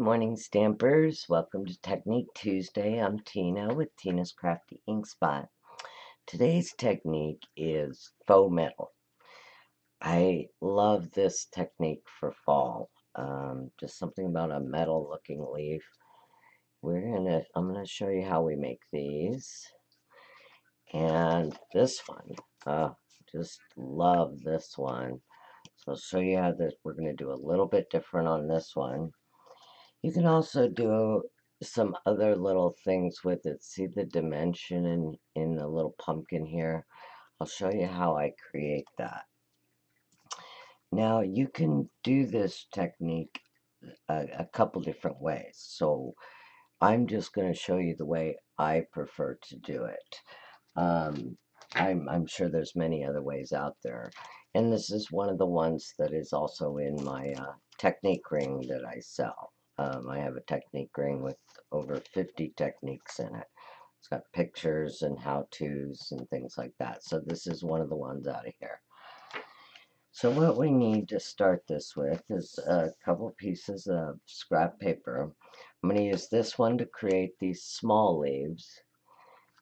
morning, Stampers. Welcome to Technique Tuesday. I'm Tina with Tina's Crafty Ink Spot. Today's technique is faux metal. I love this technique for fall. Just something about a metal looking leaf. I'm gonna show you how we make these. And this one, just love this one. So I'll show you how we're gonna do a little bit different on this one. You can also do some other little things with it. See the dimension in the little pumpkin here? I'll show you how I create that. Now you can do this technique a couple different ways. So I'm just going to show you the way I prefer to do it. I'm sure there's many other ways out there. And this is one of the ones that is also in my technique ring that I sell. I have a technique ring with over 50 techniques in it. It's got pictures and how-tos and things like that. So this is one of the ones out of here. So what we need to start this with is a couple pieces of scrap paper. I'm going to use this one to create these small leaves,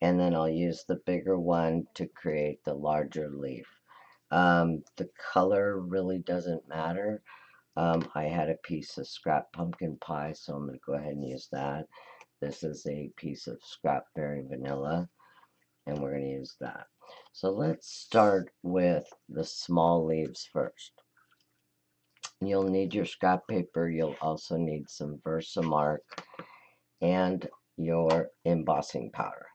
and then I'll use the bigger one to create the larger leaf. The color really doesn't matter. I had a piece of scrap pumpkin pie, so I'm going to go ahead and use that. This is a piece of scrap berry vanilla, and we're going to use that. So let's start with the small leaves first. You'll need your scrap paper. You'll also need some Versamark and your embossing powder.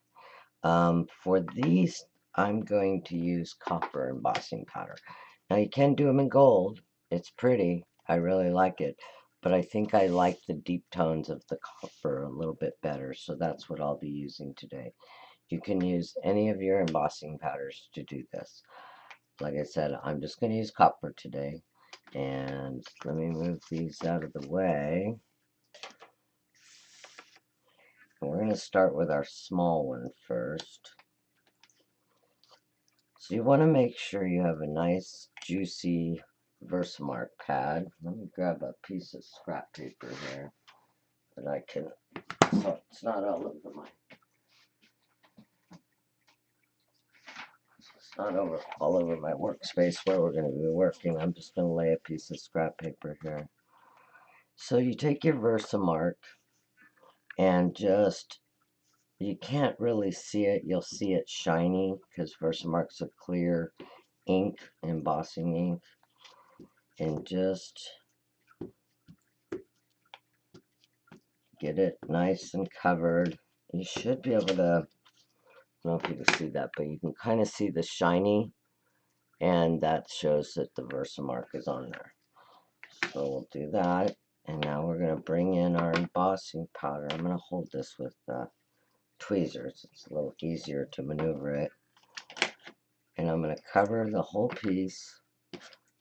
For these, I'm going to use copper embossing powder. Now you can do them in gold. It's pretty. I really like it. But I think I like the deep tones of the copper a little bit better. So that's what I'll be using today. You can use any of your embossing powders to do this. Like I said, I'm just going to use copper today. And let me move these out of the way. We're going to start with our small one first. So you want to make sure you have a nice, juicy Versamark pad. Let me grab a piece of scrap paper here that I can, so it's not all over my, it's not all over my workspace where we're going to be working. I'm just going to lay a piece of scrap paper here. So you take your Versamark and just, you can't really see it. You'll see it shiny because Versamark's a clear ink, embossing ink. And just get it nice and covered. You should be able to, I don't know if you can see that, but you can kind of see the shiny, and that shows that the Versamark is on there. So we'll do that, and now we're going to bring in our embossing powder. I'm going to hold this with tweezers. It's a little easier to maneuver it. And I'm going to cover the whole piece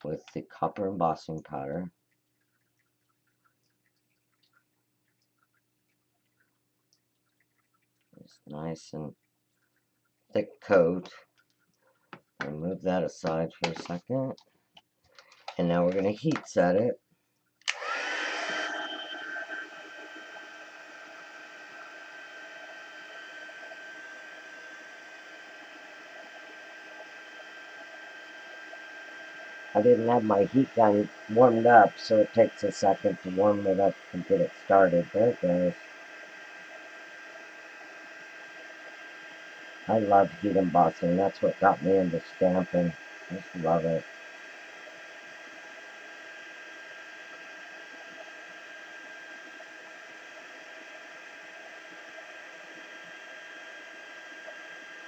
with the copper embossing powder. It's nice and thick coat. I'll move that aside for a second. And now we're going to heat set it. I didn't have my heat gun warmed up, so it takes a second to warm it up and get it started. There it goes. I love heat embossing. That's what got me into stamping. I just love it.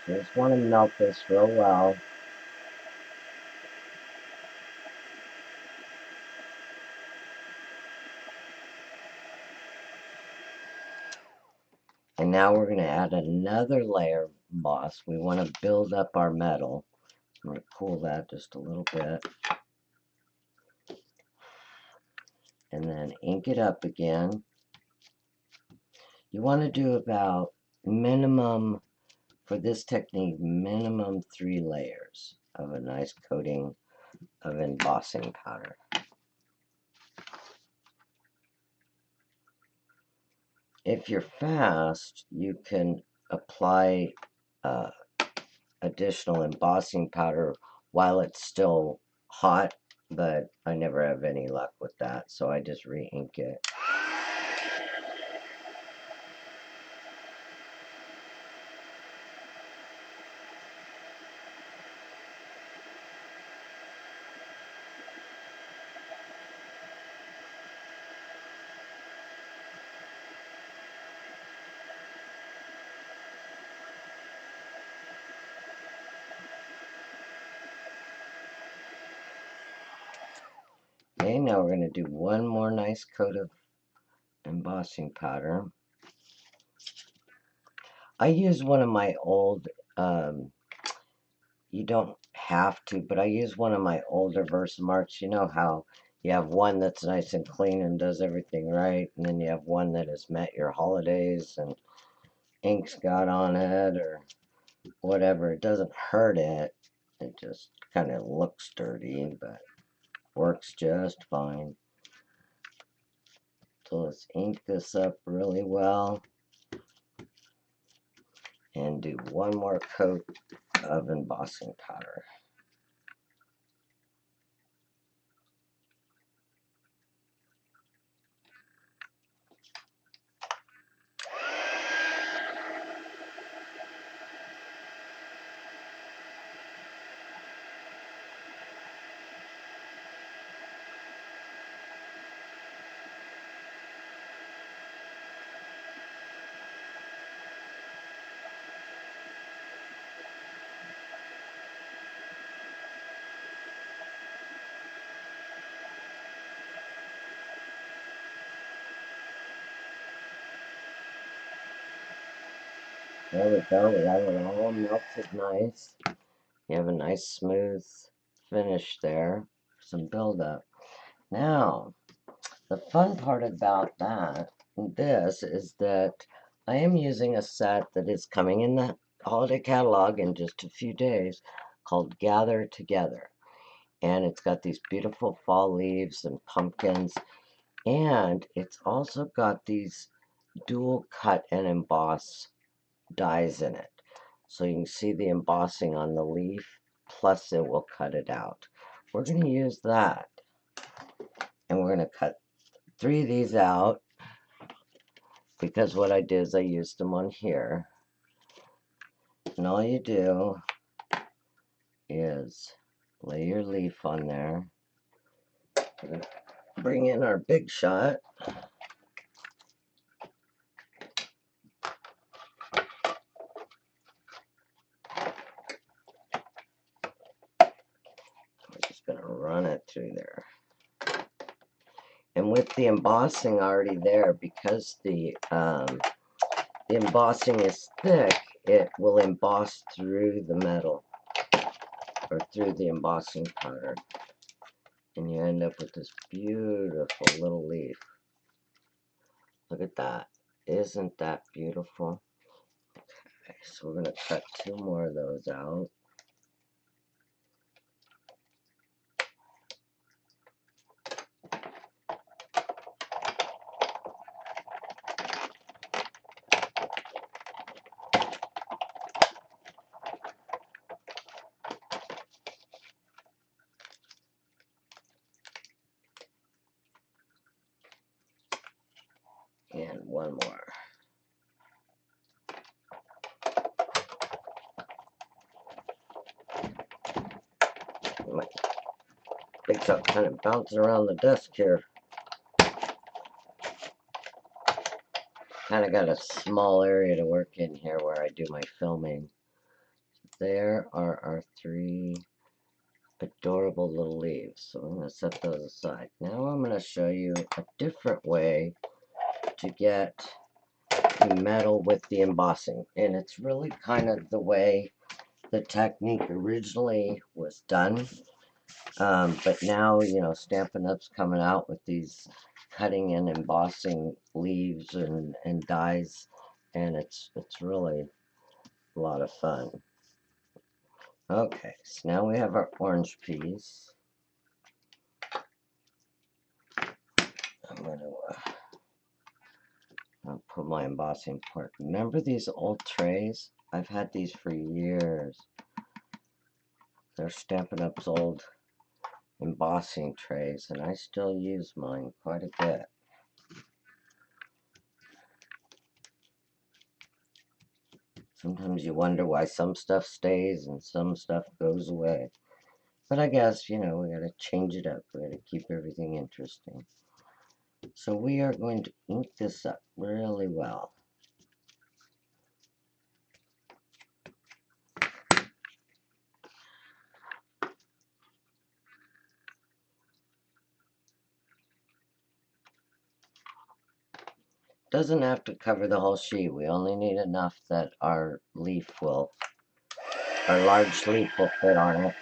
So just want to melt this real well. And now we're going to add another layer of emboss. We want to build up our metal. I'm going to cool that just a little bit. And then ink it up again. You want to do about minimum, for this technique, minimum 3 layers of a nice coating of embossing powder. if you're fast, you can apply uh, additional embossing powder while it's still hot, but I never have any luck with that, so I just re-ink it. Okay, now we're going to do one more nice coat of embossing powder. I use one of my old, you don't have to, but I use one of my older Versamarks. You know how you have one that's nice and clean and does everything right, and then you have one that has met your holidays and ink's got on it or whatever. It doesn't hurt it. It just kind of looks dirty, but works just fine. So let's ink this up really well and do one more coat of embossing powder. There we go, we got it all melted nice. You have a nice smooth finish there, some buildup. Now, the fun part about this is that I am using a set that is coming in the holiday catalog in just a few days called Gather Together. And it's got these beautiful fall leaves and pumpkins, and it's also got these dual cut and emboss dies in it. So you can see the embossing on the leaf, plus it will cut it out. We're going to use that, and we're going to cut 3 of these out, because what I did is I used them on here. And all you do is lay your leaf on there. We're going to bring in our big shot. We're just going to run it through there. And with the embossing already there, because the embossing is thick, it will emboss through the metal, or through the embossing powder. And you end up with this beautiful little leaf. Look at that. Isn't that beautiful? Okay, so we're going to cut 2 more of those out. And 1 more. My big shot kind of bouncing around the desk here. Kind of got a small area to work in here where I do my filming. There are our 3 adorable little leaves. So I'm going to set those aside. Now I'm going to show you a different way to get the metal with the embossing. And it's really kind of the way the technique originally was done. But now, you know, Stampin' Up's coming out with these cutting and embossing leaves and dies. And it's really a lot of fun. Okay, so now we have our orange piece. I'm going to I'll put my embossing part. Remember these old trays? I've had these for years. They're Stampin' Up's old embossing trays, and I still use mine quite a bit. Sometimes you wonder why some stuff stays and some stuff goes away. But I guess, you know, we gotta change it up. We gotta keep everything interesting. So we are going to ink this up really well. Doesn't have to cover the whole sheet. We only need enough that our large leaf will fit on it.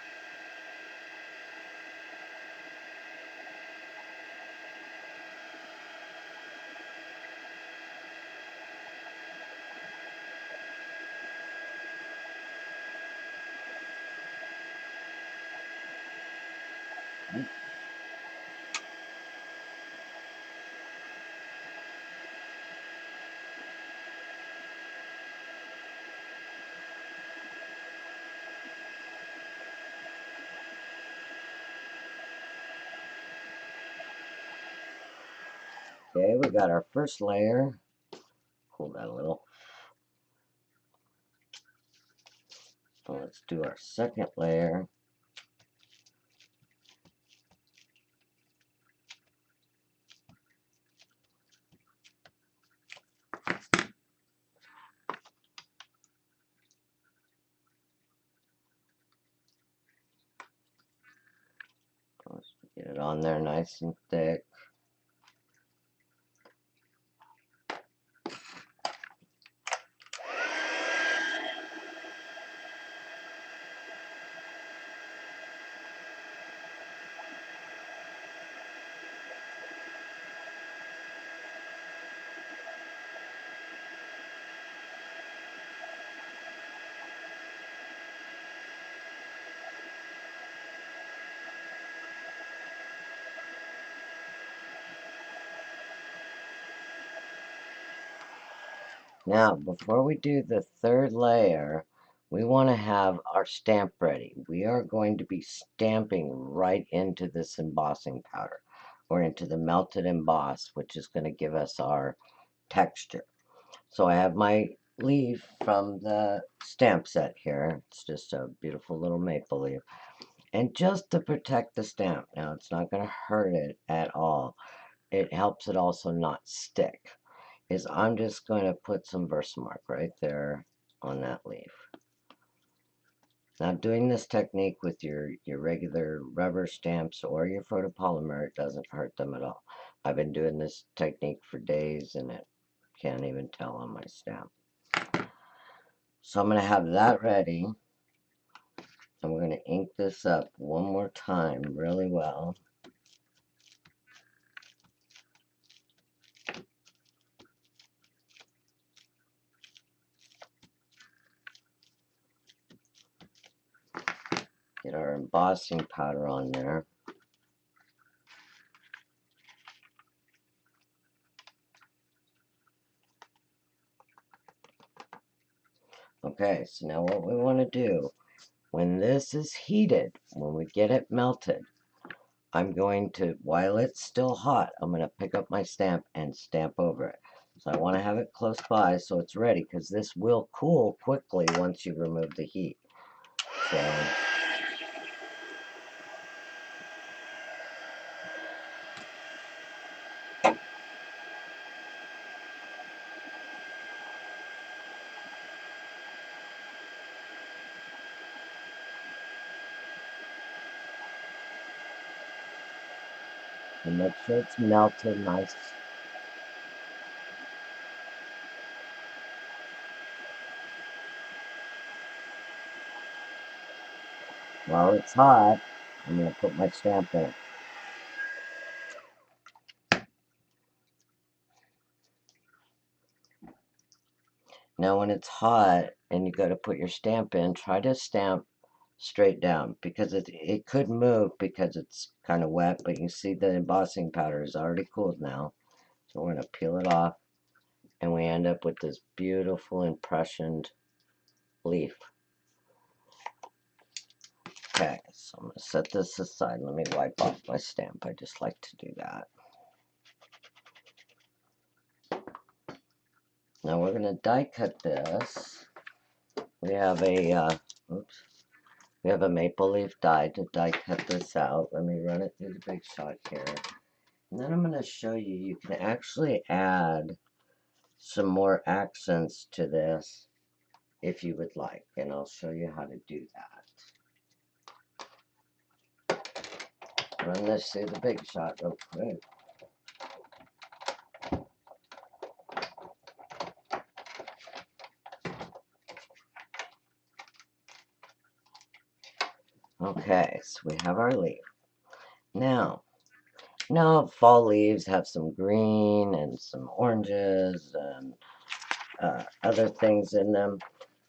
Okay, we got our first layer. Pull that a little. So let's do our second layer. Let's get it on there nice and thick. Now, before we do the third layer, we want to have our stamp ready. We are going to be stamping right into this embossing powder, or into the melted emboss, which is going to give us our texture. So I have my leaf from the stamp set here. It's just a beautiful little maple leaf. And just to protect the stamp, now it's not going to hurt it at all. It helps it also not stick. Is I'm just going to put some Versamark right there on that leaf. Now doing this technique with your regular rubber stamps or your photopolymer, it doesn't hurt them at all. I've been doing this technique for days and it can't even tell on my stamp. So I'm going to have that ready. And we're going to ink this up one more time really well. Get our embossing powder on there. Okay, so now what we want to do, when this is heated, when we get it melted, I'm going to, while it's still hot, I'm going to pick up my stamp and stamp over it. So I want to have it close by so it's ready, because this will cool quickly once you remove the heat. So and make sure it's melted nice. While it's hot, I'm going to put my stamp in. Now when it's hot and you go to put your stamp in, try to stamp straight down, because it could move because it's kind of wet, but you see the embossing powder is already cooled now. So we're going to peel it off and we end up with this beautiful impressioned leaf. Okay, so I'm going to set this aside. Let me wipe off my stamp. I just like to do that. Now we're going to die cut this. We have a, we have a maple leaf die to die cut this out. Let me run it through the Big Shot here. And then I'm going to show you, you can actually add some more accents to this if you would like. And I'll show you how to do that. Run this through the Big Shot real quick. Okay, so we have our leaf. Now fall leaves have some green and some oranges and other things in them.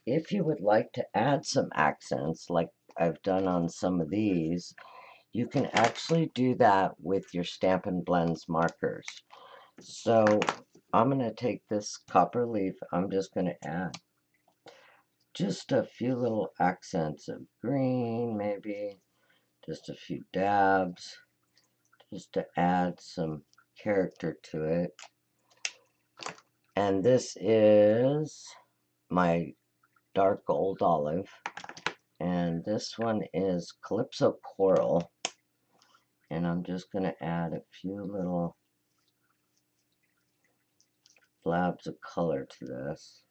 If you would like to add some accents, like I've done on some of these, you can actually do that with your Stampin' Blends markers. So I'm going to take this copper leaf, I'm just going to add just a few little accents of green, maybe just a few dabs, just to add some character to it. And this is my dark gold olive, and this one is Calypso Coral, and I'm just going to add a few little blabs of color to this.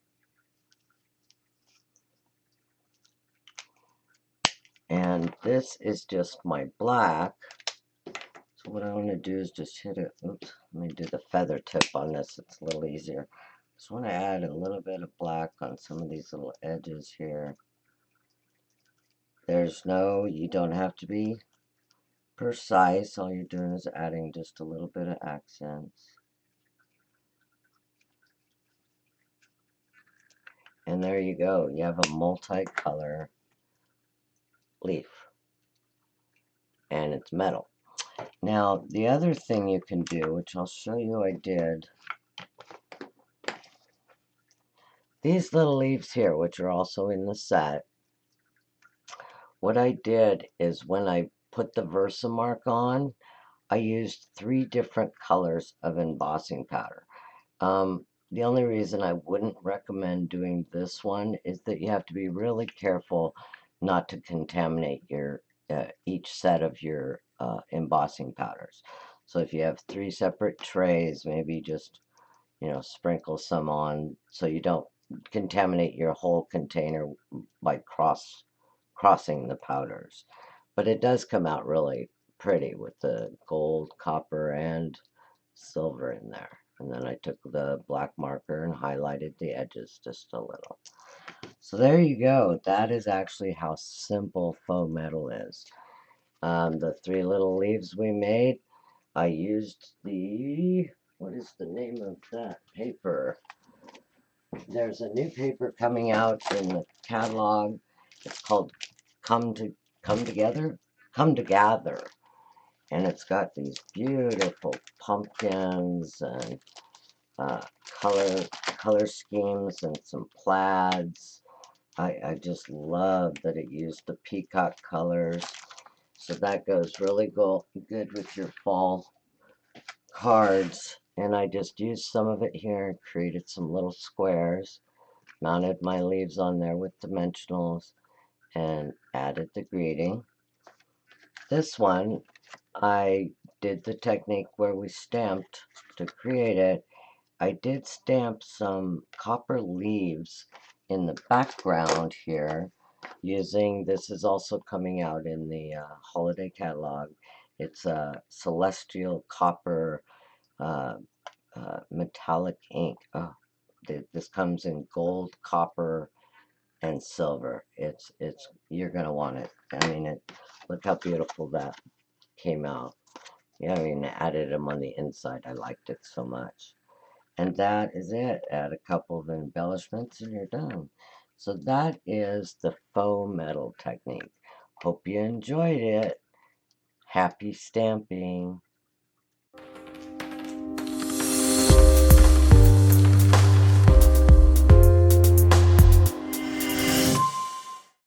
And this is just my black. So what I want to do is just hit it. Oops, let me do the feather tip on this. It's a little easier. Just want to add a little bit of black on some of these little edges here. You don't have to be precise. All you're doing is adding just a little bit of accents. And there you go. You have a multicolor leaf. And it's metal. Now, the other thing you can do, which I'll show you I did, these little leaves here, which are also in the set, what I did is when I put the Versamark on, I used 3 different colors of embossing powder. The only reason I wouldn't recommend doing this one is that you have to be really careful not to contaminate your each set of your embossing powders. So if you have 3 separate trays, maybe just sprinkle some on so you don't contaminate your whole container by crossing the powders. But it does come out really pretty with the gold, copper, and silver in there. And then I took the black marker and highlighted the edges just a little. So there you go. That is actually how simple faux metal is. The 3 little leaves we made, I used what is the name of that paper? There's a new paper coming out in the catalog. It's called Come Together, and it's got these beautiful pumpkins and color schemes and some plaids. I just love that it used the peacock colors, so that goes really good with your fall cards. And I just used some of it here and created some little squares, mounted my leaves on there with dimensionals, and added the greeting. This one, I did the technique where we stamped to create it. I did stamp some copper leaves in the background here using, this is also coming out in the holiday catalog. It's a celestial copper metallic ink. Oh, this comes in gold, copper, and silver. You're gonna want it. I mean, look how beautiful that came out. Yeah, I mean, I added them on the inside. I liked it so much. And that is it. Add a couple of embellishments and you're done. So that is the faux metal technique. Hope you enjoyed it. Happy stamping.